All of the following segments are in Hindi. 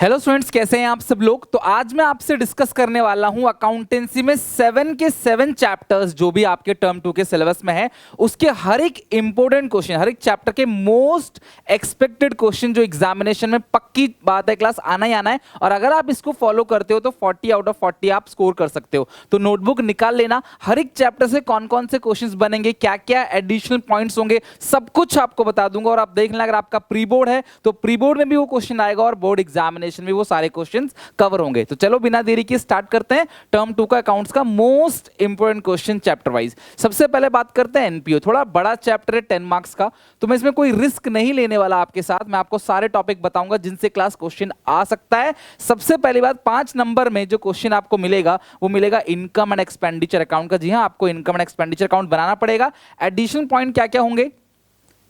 हेलो स्टूडेंट्स, कैसे हैं आप सब लोग। तो आज मैं आपसे डिस्कस करने वाला हूं अकाउंटेंसी में 7 के 7 चैप्टर्स जो भी आपके टर्म 2 के सिलेबस में है, उसके हर एक इंपॉर्टेंट क्वेश्चन, हर एक चैप्टर के मोस्ट एक्सपेक्टेड क्वेश्चन जो एग्जामिनेशन में पक्की बात है क्लास आना ही आना है। और अगर आप इसको फॉलो करते हो तो 40 आउट ऑफ 40 आप स्कोर कर सकते हो। तो नोटबुक निकाल लेना, हर एक चैप्टर से कौन कौन से क्वेश्चंस बनेंगे, क्या क्या एडिशनल पॉइंट्स होंगे, सब कुछ आपको बता दूंगा। और आप देख लेना, अगर आपका प्री बोर्ड है तो प्री बोर्ड में भी वो क्वेश्चन आएगा और बोर्ड एग्जामिनेशन में वो सारे क्वेश्चंस कवर होंगे। तो चलो बिना देरी के स्टार्ट करते हैं टर्म 2 का अकाउंट्स का most important question chapter wise. सबसे पहले बात करते हैं एनपीओ। थोड़ा बड़ा चैप्टर है, 10 मार्क्स का, तो मैं इसमें कोई रिस्क नहीं लेने वाला आपके साथ। मैं आपको सारे टॉपिक बताऊंगा जिनसे क्लास क्वेश्चन आ सकता है। सबसे पहली बात, 5 नंबर में जो क्वेश्चन आपको मिलेगा वो मिलेगा इनकम एंड एक्सपेंडिचर अकाउंट का। जी हाँ, आपको इनकम एंड एक्सपेंडिचर अकाउंट बनाना पड़ेगा। एडिशनल पॉइंट क्या क्या होंगे?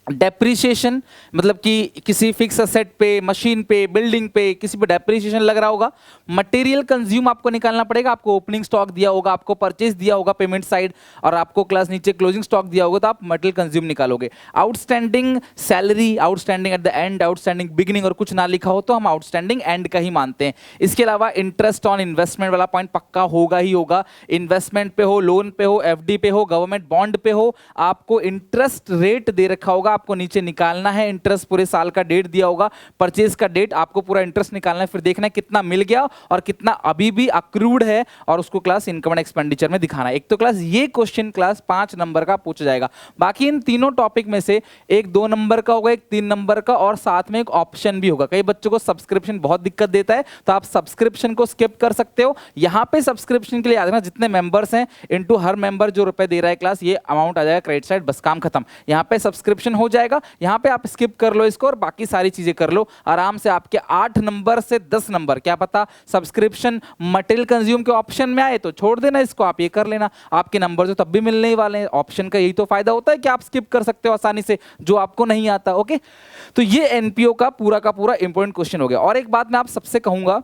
डेप्रीशिएशन, मतलब कि किसी फिक्स असेट पे, मशीन पे, बिल्डिंग पे, किसी पे डेप्रीशिएशन लग रहा होगा। मटेरियल कंज्यूम आपको निकालना पड़ेगा। आपको ओपनिंग स्टॉक दिया होगा, आपको परचेज दिया होगा पेमेंट साइड, और आपको क्लास नीचे क्लोजिंग स्टॉक दिया होगा, तो आप मटेरियल कंज्यूम निकालोगे। Outstanding salary, outstanding at the end, outstanding beginning, और कुछ ना लिखा हो तो हम आउटस्टैंडिंग एंड का ही मानते हैं। इसके अलावा इंटरेस्ट ऑन इन्वेस्टमेंट वाला पॉइंट पक्का होगा ही होगा। इन्वेस्टमेंट पे हो, लोन पे हो, एफडी पे हो, गवर्नमेंट बॉन्ड पे हो, आपको इंटरेस्ट रेट दे रखा होगा, आपको नीचे निकालना है। इंटरेस्ट पूरे साल का डेट दिया होगा, परचेज का डेट, आपको पूरा इंटरेस्ट निकालना है। फिर देखना है कितना मिल गया और कितना अभी भी अक्रूड है, और उसको क्लास इनकम एंड एक्सपेंडिचर में दिखाना है। एक तो क्लास ये क्वेश्चन क्लास 5 नंबर का पूछा जाएगा। बाकी इन तीनों टॉपिक में से एक 2 नंबर का होगा, एक 3 नंबर का, और साथ में एक ऑप्शन भी होगा। कई बच्चों को सब्सक्रिप्शन बहुत दिक्कत देता है, तो आप सब्सक्रिप्शन को स्किप कर सकते हो। यहां पे सब्सक्रिप्शन के लिए याद रखना, जितने मेंबर्स हैं इनटू हर मेंबर जो रुपए दे रहा है क्लास, ये अमाउंट आ जाएगा क्रेडिट साइड, बस काम खत्म। यहां पे सब्सक्रिप्शन हो जाएगा, यहां पे आप स्किप कर लो इसको और बाकी सारी चीजें कर लो आराम से। आपके 8 नंबर से 10 नंबर, क्या पता सब्सक्रिप्शन मटेरियल कंज्यूम के ऑप्शन में आए तो छोड़ देना इसको, आप ये कर लेना। आपके नंबर तो तब भी मिलने ही वाले हैं। ऑप्शन का यही तो फायदा होता है कि आप स्किप कर सकते हो आसानी से जो आपको नहीं आता। ओके, तो ये एनपीओ का पूरा इंपॉर्टेंट क्वेश्चन हो गया। और एक बात मैं आप सबसे कहूंगा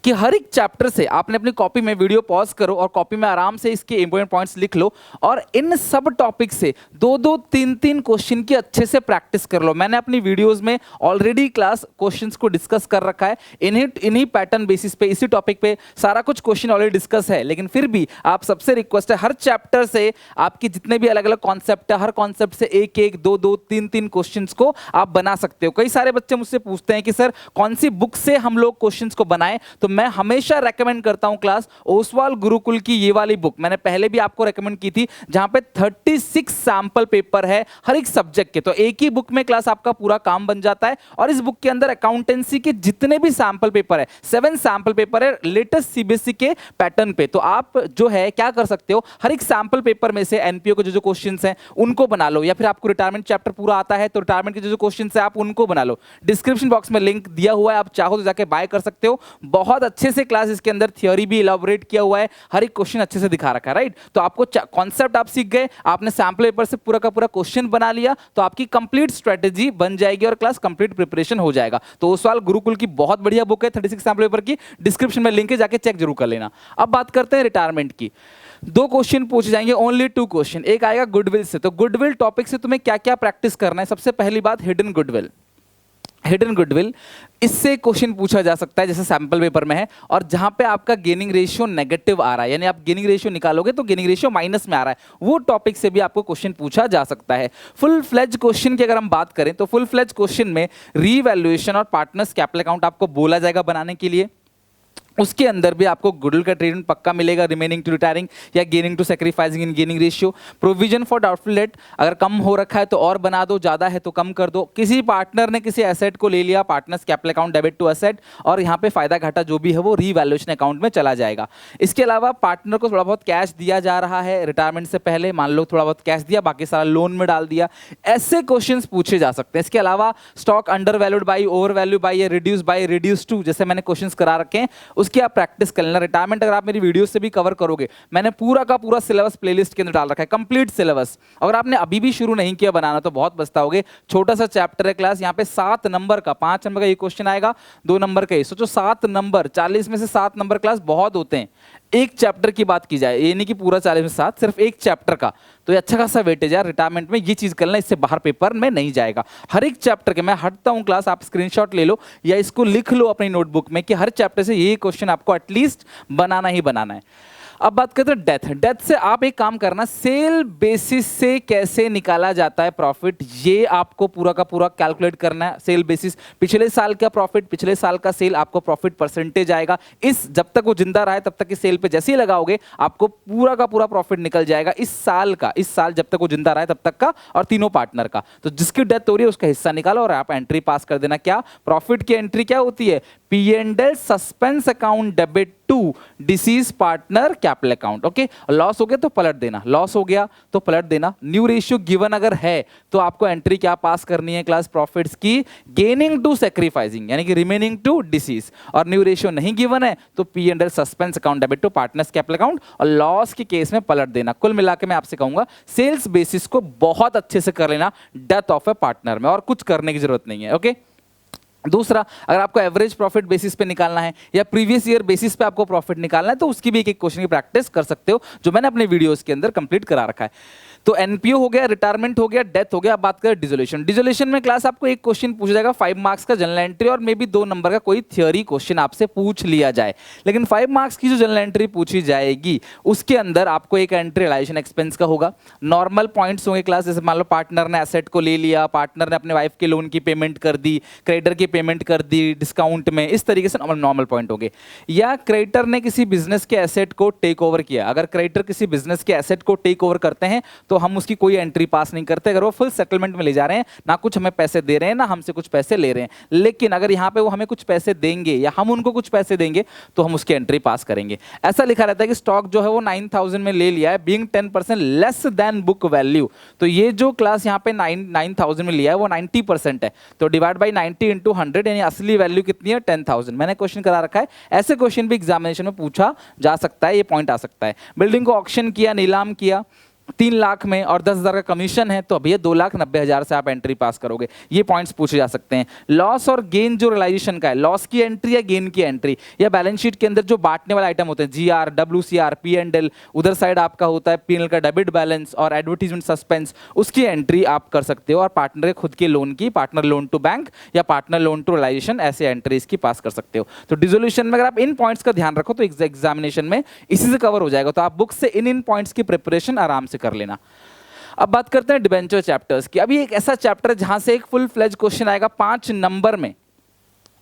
कि हर एक चैप्टर से आपने अपनी कॉपी में वीडियो पॉज करो और कॉपी में आराम से इसके इंपॉर्टेंट पॉइंट्स लिख लो, और इन सब टॉपिक से 2-2, 3-3 क्वेश्चन की अच्छे से प्रैक्टिस कर लो। मैंने अपनी वीडियोस में ऑलरेडी क्लास क्वेश्चंस को डिस्कस कर रखा है। इन्हीं पैटर्न बेसिस पे, इसी टॉपिक पे सारा कुछ क्वेश्चन ऑलरेडी डिस्कस है। लेकिन फिर भी आप सबसे रिक्वेस्ट है, हर चैप्टर से आपकी जितने भी अलग अलग कॉन्सेप्ट है, हर कॉन्सेप्ट से 1-1, 2-2, 3-3 क्वेश्चन को आप बना सकते हो। कई सारे बच्चे मुझसे पूछते हैं कि सर कौन सी बुक से हम लोग क्वेश्चन को बनाएं, तो मैं हमेशा रेकमेंड करता हूं क्लास ओसवाल गुरुकुल की ये वाली बुक। मैंने पहले भी आपको रेकमेंड की थी, जहां पे 36 सैंपल पेपर है हर एक सब्जेक्ट के। तो एक ही बुक में क्लास आपका पूरा काम बन जाता है। और इस बुक के अंदर अकाउंटेंसी के जितने भी सैंपल पेपर है, 7 सैंपल पेपर है लेटेस्ट सीबीएसई के पैटर्न पे। तो आप जो है क्या कर सकते हो, हर एक सैंपल पेपर में से एनपीओ के जो क्वेश्चंस हैं उनको बना लो, या फिर आपको रिटायरमेंट चैप्टर पूरा आता है तो रिटायरमेंट के जो क्वेश्चंस है आप उनको बना लो। डिस्क्रिप्शन बॉक्स में लिंक दिया हुआ है, आप चाहो तो जाके बाय कर सकते हो। बहुत अच्छे से क्लास इसके अंदर थियोरी भी इलाबोरेट किया हुआ है, हर एक क्वेश्चन अच्छे से दिखा रखा है, राइट। तो आपको कॉन्सेप्ट आप सीख गए, आपने सैंपल पेपर से पूरा का पूरा क्वेश्चन बना लिया, तो आपकी कंप्लीट स्ट्रेटेजी बन जाएगी और क्लास कंप्लीट प्रिपरेशन हो जाएगा। तो ओसवाल गुरुकुल की बहुत बढ़िया बुक है, 36 सैंपल पेपर की, डिस्क्रिप्शन में लिंक है, जाके चेक जरूर कर लेना। अब बात करते हैं रिटायरमेंट की। 2 क्वेश्चन पूछे जाएंगे, ओनली 2 क्वेश्चन। एक आएगा गुडविल से। तो गुडविल टॉपिक से तुम्हें क्या क्या प्रैक्टिस करना है? सबसे पहली बात, हिडन गुडविल। हिडन गुडविल, इससे क्वेश्चन पूछा जा सकता है जैसे सैंपल पेपर में है, और जहां पे आपका गेनिंग रेशियो नेगेटिव आ रहा है, यानी आप गेनिंग रेशियो निकालोगे तो गेनिंग रेशियो माइनस में आ रहा है, वो टॉपिक से भी आपको क्वेश्चन पूछा जा सकता है। फुल फ्लेज क्वेश्चन की अगर हम बात करें तो फुल फ्लेज क्वेश्चन में रीवैल्यूएशन और पार्टनर्स कैपिटल अकाउंट आपको बोला जाएगा बनाने के लिए। उसके अंदर भी आपको गुडविल का ट्रीटमेंट पक्का मिलेगा, रिमेनिंग टू रिटायरिंग या gaining to sacrificing in gaining ratio. Provision for doubtful debt, अगर कम हो रखा है तो और बना दो, ज्यादा है तो कम कर दो। किसी पार्टनर ने किसी एसेट को ले लिया, partners capital account debit to asset, और यहाँ पे फायदा घाटा जो भी है वो रीवैल्यूएशन अकाउंट में चला जाएगा। इसके अलावा पार्टनर को थोड़ा बहुत कैश दिया जा रहा है रिटायरमेंट से पहले, मान लो थोड़ा बहुत कैश दिया, बाकी सारा लोन में डाल दिया, ऐसे क्वेश्चन पूछे जा सकते हैं। इसके अलावा stock under valued by, over value by, या रिड्यूस बाई, रिड्यूस टू, जैसे मैंने क्वेश्चन करा रखे हैं, उसकी आप प्रैक्टिस कर लेना। रिटायरमेंट अगर आप मेरी वीडियो से भी कवर करोगे, मैंने पूरा का पूरा सिलेबस प्लेलिस्ट के अंदर डाल रखा है, कंप्लीट सिलेबस। अगर आपने अभी भी शुरू नहीं किया बनाना तो बहुत पछताओगे। छोटा सा चैप्टर है क्लास, यहाँ पे 7 नंबर का, 5 नंबर का ये क्वेश्चन आएगा, 2 नंबर का ये। सोचो 7 नंबर, 40 में से 7 नंबर क्लास बहुत होते हैं। एक चैप्टर की बात की जाए, ये नहीं कि पूरा 40 में 7, सिर्फ एक चैप्टर का, तो ये अच्छा खासा वेटेज है रिटायरमेंट में, ये चीज करना, इससे बाहर पेपर में नहीं जाएगा। हर एक चैप्टर के, मैं हटता हूं क्लास, आप स्क्रीनशॉट ले लो या इसको लिख लो अपनी नोटबुक में कि हर चैप्टर से ये क्वेश्चन आपको एटलीस्ट बनाना ही बनाना है। अब बात करते हैं डेथ। डेथ से आप एक काम करना, सेल बेसिस से कैसे निकाला जाता है प्रॉफिट, ये आपको पूरा का पूरा कैलकुलेट करना है। सेल बेसिस, पिछले साल का प्रॉफिट, पिछले साल का सेल, आपको प्रॉफिट परसेंटेज आएगा। इस जब तक वो जिंदा रहा है तब तक की सेल पे जैसे ही लगाओगे आपको पूरा का पूरा प्रॉफिट निकल जाएगा इस साल का, इस साल जब तक वो जिंदा रहा है तब तक का, और तीनों पार्टनर का। तो जिसकी डेथ हो रही है उसका हिस्सा निकालो और आप एंट्री पास कर देना। क्या प्रॉफिट की एंट्री क्या होती है? P&L suspense account debit to deceased partner capital account. Okay, loss हो गया तो पलट देना, लॉस हो गया तो पलट देना। न्यू रेशियो गिवन अगर है तो आपको एंट्री क्या पास करनी है क्लास? प्रॉफिट्स की गेनिंग टू सैक्रिफाइसिंग, यानी कि रिमेनिंग टू डिसीज। और न्यू रेशियो नहीं गिवन है तो P&L suspense account debit to partners capital account, और लॉस के केस में पलट देना। कुल मिलाकर मैं आपसे कहूंगा सेल्स बेसिस को बहुत अच्छे से कर लेना डेथ ऑफ ए पार्टनर में, और कुछ करने की जरूरत नहीं है। ओके, दूसरा, अगर आपको एवरेज प्रॉफिट बेसिस पे निकालना है या प्रीवियस ईयर बेसिस पे आपको प्रॉफिट निकालना है तो उसकी भी एक एक क्वेश्चन की प्रैक्टिस कर सकते हो, जो मैंने अपने वीडियोस के अंदर कंप्लीट करा रखा है। तो एनपीओ हो गया, रिटायरमेंट हो गया, डेथ हो गया। अब बात करें डिसोल्यूशन। डिसोल्यूशन में क्लास आपको एक क्वेश्चन पूछा जाएगा 5 मार्क्स का जनरल एंट्री, और मे बी 2 नंबर का कोई थियोरी क्वेश्चन आपसे पूछ लिया जाए। लेकिन 5 मार्क्स की जो जनरल एंट्री पूछी जाएगी उसके अंदर आपको एक एंट्री रिलाइजेशन एक्सपेंस का होगा। नॉर्मल पॉइंट्स होंगे क्लास, जैसे मान लो पार्टनर ने एसेट को ले लिया, पार्टनर ने अपने वाइफ के लोन की पेमेंट कर दी, क्रेडिटर की पेमेंट कर दी डिस्काउंट में, इस तरीके से नॉर्मल पॉइंट होंगे। या क्रेडिटर ने किसी बिजनेस के एसेट को टेक ओवर किया, अगर क्रेडिटर किसी बिजनेस के एसेट को टेक ओवर करते हैं तो हम उसकी कोई एंट्री पास नहीं करते, अगर वो फुल सेटलमेंट में ले जा रहे हैं, ना कुछ हमें पैसे दे रहे हैं ना हमसे कुछ पैसे ले रहे हैं। लेकिन अगर यहाँ पे वो हमें कुछ पैसे देंगे या हम उनको कुछ पैसे देंगे तो हम उसकी एंट्री पास करेंगे। ऐसा लिखा रहता है कि स्टॉक जो है वो 9000 में ले लिया है, being 10% less than book value. तो ये जो क्लास यहाँ पे 9000 में लिया है वो 90% है, तो डिवाइड बाई 90 इंटू 100, यानी असली वैल्यू कितनी है? 10,000। मैंने क्वेश्चन करा रखा है, ऐसे क्वेश्चन भी एग्जामिनेशन में पूछा जा सकता है, ये पॉइंट आ सकता है। बिल्डिंग को ऑक्शन किया, नीलाम किया 3 लाख में और 10,000 का कमीशन है, तो अभी ये 2,90,000 से आप एंट्री पास करोगे। ये पॉइंट्स पूछे जा सकते हैं। लॉस और गेन जो रियलाइजेशन का है, लॉस की एंट्री या गेन की एंट्री, या बैलेंस शीट के अंदर जो बांटने वाले आइटम होते हैं, GR, WCR, P&L, उधर साइड आपका होता है P&L का डेबिट बैलेंस और एडवर्टीजमेंट सस्पेंस, उसकी एंट्री आप कर सकते हो। और पार्टनर के खुद के लोन की, पार्टनर लोन टू बैंक या पार्टनर लोन टू रियलाइजेशन, ऐसे एंट्रीज की पास कर सकते हो। तो डिसोल्यूशन में अगर आप इन पॉइंट्स का ध्यान रखो तो एग्जामिनेशन में इसी से कवर हो जाएगा। तो आप बुक से इन पॉइंट्स की प्रिपरेशन आराम से कर लेना। अब बात करते हैं डिबेंचर चैप्टर्स की। अभी एक ऐसा चैप्टर है जहां से एक फुल फ्लेज क्वेश्चन आएगा 5 नंबर में,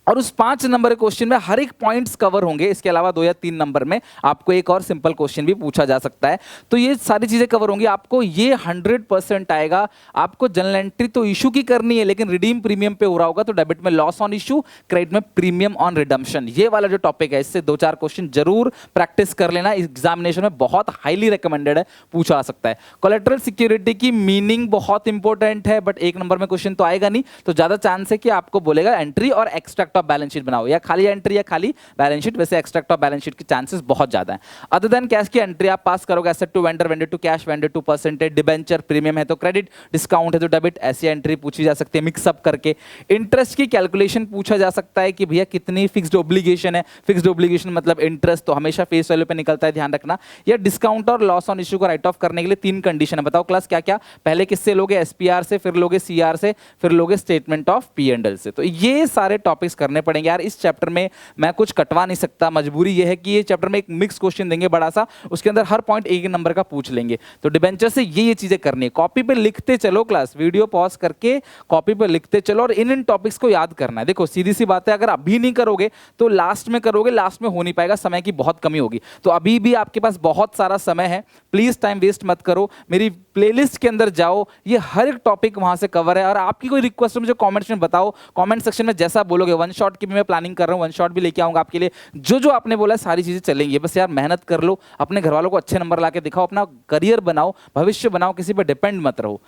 और उस 5 नंबर के क्वेश्चन में हर एक पॉइंट्स कवर होंगे। इसके अलावा 2 या 3 नंबर में आपको एक और सिंपल क्वेश्चन भी पूछा जा सकता है। तो ये सारी चीजें कवर होंगी, आपको ये 100% आएगा। आपको जनरल एंट्री तो इशू की करनी है, लेकिन रिडीम प्रीमियम पे हो रहा होगा, तो डेबिट में लॉस ऑन इशू, क्रेडिट में प्रीमियम ऑन रिडम्पशन, ये वाला जो टॉपिक है इससे 2-4 क्वेश्चन जरूर प्रैक्टिस कर लेना। एग्जामिनेशन में बहुत हाईली रिकमेंडेड है, पूछा आ सकता है। कोलेटरल सिक्योरिटी की मीनिंग बहुत इंपॉर्टेंट है, बट 1 नंबर में क्वेश्चन तो आएगा नहीं, तो ज्यादा चांस है कि आपको बोलेगा एंट्री और एक्सट्रैक्ट ऑफ बैलेंस शीट बनाओ, या खाली एंट्री या खाली बैलेंस शीट। वैसे एक्सट्रैक्ट ऑफ बैलेंस शीट के चांसेस बहुत ज्यादा हैं। अदर देन कैश की एंट्री आप पास करोगे, asset to vendor, vendor to cash, vendor to percentage, debenture premium है तो क्रेडिट, डिस्काउंट है तो डेबिट, ऐसी एंट्री पूछी जा सकती है मिक्सअप करके। इंटरेस्ट की कैलकुलेशन पूछा जा सकता है कि भैया कितनी फिक्स्ड ओब्लिगेशन है। फिक्स्ड ओब्लिगेशन मतलब इंटरेस्ट तो हमेशा फेस वैल्यू पे निकलता है, ध्यान रखना। या डिस्काउंट और लॉस ऑन इशू को राइट ऑफ करने के लिए 3 कंडीशन है। बताओ क्लास क्या क्या? पहले किससे लोगे? SPR से, फिर लोगे CR से, फिर लोगे स्टेटमेंट ऑफ P&L से। तो ये सारे टॉपिक्स करने पड़ेंगे यार। इस चैप्टर में मैं कुछ कटवा नहीं सकता, मजबूरी ये है कि ये चैप्टर में एक मिक्स क्वेश्चन देंगे बड़ा सा, उसके अंदर हर पॉइंट एक नंबर का पूछ लेंगे। तो डिबेंचर से ये चीजें करनी है, कॉपी पे लिखते चलो क्लास, वीडियो पॉज करके कॉपी पे लिखते चलो और इन टॉपिक्स को याद करना है। देखो सीधी सी बात है, अगर अभी नहीं करोगे तो लास्ट में करोगे, लास्ट में हो नहीं पाएगा, समय की बहुत कमी होगी। तो अभी भी आपके पास बहुत सारा समय है, प्लीज टाइम वेस्ट मत करो। मेरी प्लेलिस्ट के अंदर जाओ, ये हर एक टॉपिक वहां से कवर है। और आपकी कोई रिक्वेस्ट हो मुझे कमेंट्स में बताओ, कमेंट सेक्शन में जैसा बोलोगे। 1 शॉट की भी मैं प्लानिंग कर रहा हूँ, 1 शॉट भी लेके आऊंगा आपके लिए। जो आपने बोला सारी चीजें चलेंगी, बस यार मेहनत कर लो, अपने घर वालों को अच्छे नंबर लाके दिखाओ, अपना करियर बनाओ, भविष्य बनाओ, किसी पर डिपेंड मत रहो।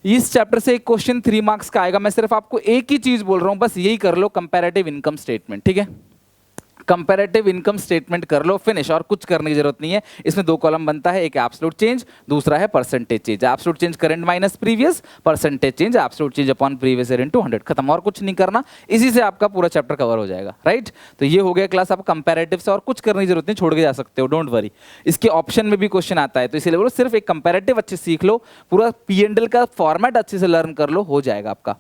इस चैप्टर से एक क्वेश्चन 3 मार्क्स का आएगा। मैं सिर्फ आपको एक ही चीज बोल रहा हूं, बस यही कर लो, कंपैरेटिव इनकम स्टेटमेंट। ठीक है, कंपैरेटिव इनकम स्टेटमेंट कर लो, फिनिश, और कुछ करने की जरूरत नहीं है। इसमें दो कॉलम बनता है, एक एब्सोल्यूट चेंज, दूसरा है percentage change. Absolute change current minus previous, percentage change absolute change upon previous year into 100, खत्म, और कुछ नहीं करना। इसी से आपका पूरा चैप्टर कवर हो जाएगा, राइट। तो ये हो गया क्लास आप कंपैरेटिव से, और कुछ करने की जरूरत नहीं, छोड़ के जा सकते हो, डोंट वरी। इसके ऑप्शन में भी क्वेश्चन आता है, तो इसीलिए बोलो सिर्फ एक कंपैरेटिव अच्छे सीख लो, पूरा P&L का फॉर्मेट अच्छे से लर्न कर लो, हो जाएगा आपका।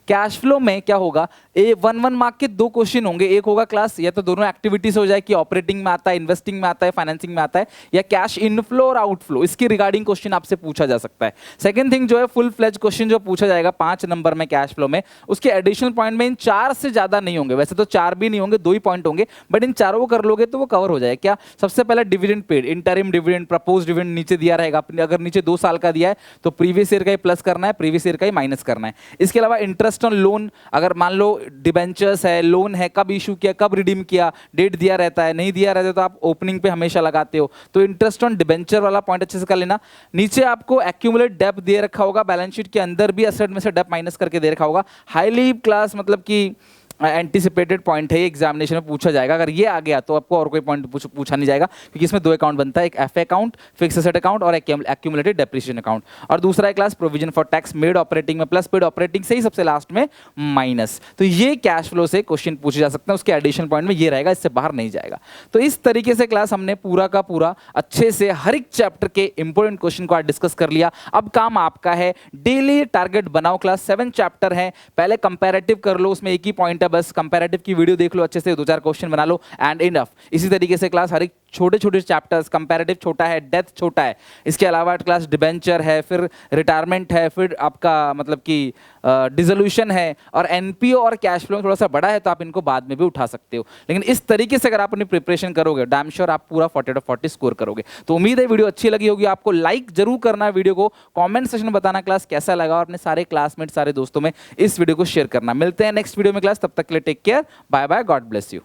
कैश फ्लो में क्या होगा, 1 मार्क के 2 क्वेश्चन होंगे। एक होगा क्लास या तो दोनों एक्टिविटीज हो जाए कि ऑपरेटिंग में आता है, इन्वेस्टिंग में आता है, फाइनेंसिंग में आता है, या कैश इनफ्लो और आउटफ्लो, इसकी रिगार्डिंग क्वेश्चन आपसे पूछा जा सकता है। सेकंड थिंग जो है फुल फ्लेज क्वेश्चन जो पूछा जाएगा 5 नंबर में कैश फ्लो में, उसके एडिशनल पॉइंट में इन 4 से ज्यादा नहीं होंगे। वैसे तो 4 भी नहीं होंगे, 2 ही पॉइंट होंगे, बट इन चारों को कर लोगे तो वो कवर हो जाएगा। क्या, सबसे पहले dividend paid, interim dividend, propose dividend नीचे दिया रहेगा। अगर नीचे 2 साल का दिया है तो प्रीवियस ईयर का ही प्लस करना है, प्रीवियस ईयर का ही माइनस करना है। इसके अलावा इंटरेस्ट ऑन लोन, अगर मान लो डिबेंचर्स है, लोन है, कब इशू किया, कब रिडीम किया, डेट दिया रहता है, नहीं दिया रहता तो आप ओपनिंग पे हमेशा लगाते हो, तो इंटरेस्ट ऑन डिबेंचर वाला पॉइंट अच्छे से कर लेना। नीचे आपको एक्यूमुलेट डेप्थ दे रखा होगा, बैलेंस शीट के अंदर भी एसेट में से डेप्थ माइनस करके दे रखा होगा। हाईली क्लास मतलब कि एंटिसिपेटेड पॉइंट है, एग्जामिनेशन में पूछा जाएगा। अगर ये आ गया तो आपको और कोई पॉइंट पूछा नहीं जाएगा, क्योंकि इसमें 2 अकाउंट बनता है, एक F account fix asset account और एक्यूमुलेटेड डेप्रिसिएशन अकाउंट, और दूसरा है class provision for tax, made operating में प्लस, पेड ऑपरेटिंग से ही सबसे लास्ट में माइनस। तो ये कैश फ्लो से क्वेश्चन पूछे जा सकते हैं, उसके एडिशनल पॉइंट में ये रहेगा, इससे बाहर नहीं जाएगा। तो इस तरीके से क्लास हमने पूरा का पूरा अच्छे से हर एक चैप्टर के इंपॉर्टेंट क्वेश्चन को आज डिस्कस कर लिया। अब काम आपका है, डेली टारगेट बनाओ। क्लास 7 चैप्टर है, पहले कंपैरेटिव कर लो, उसमें एक ही पॉइंट है बस, कंपैरेटिव की वीडियो देख लो अच्छे से, 2-4 क्वेश्चन बना लो एंड इनफ। इसी तरीके से क्लास हर एक छोटे छोटे चैप्टर्स, कंपैरेटिव छोटा है, डेथ छोटा है, इसके अलावा क्लास डिबेंचर है, फिर रिटायरमेंट है, फिर आपका मतलब कि डिसोल्यूशन है, और एनपीओ और कैश फ्लो थोड़ा सा बड़ा है तो आप इनको बाद में भी उठा सकते हो। लेकिन इस तरीके से अगर आप अपनी प्रिपरेशन करोगे, डैम श्योर आप पूरा 40/40 स्कोर करोगे। तो उम्मीद है वीडियो अच्छी लगी होगी आपको। लाइक जरूर करना है वीडियो को, कॉमेंट सेक्शन में बताना क्लास कैसा लगा, और अपने सारे क्लासमेट, सारे दोस्तों में इस वीडियो को शेयर करना। मिलते हैं नेक्स्ट वीडियो में क्लास, तब तक के लिए take care, bye bye, God bless you.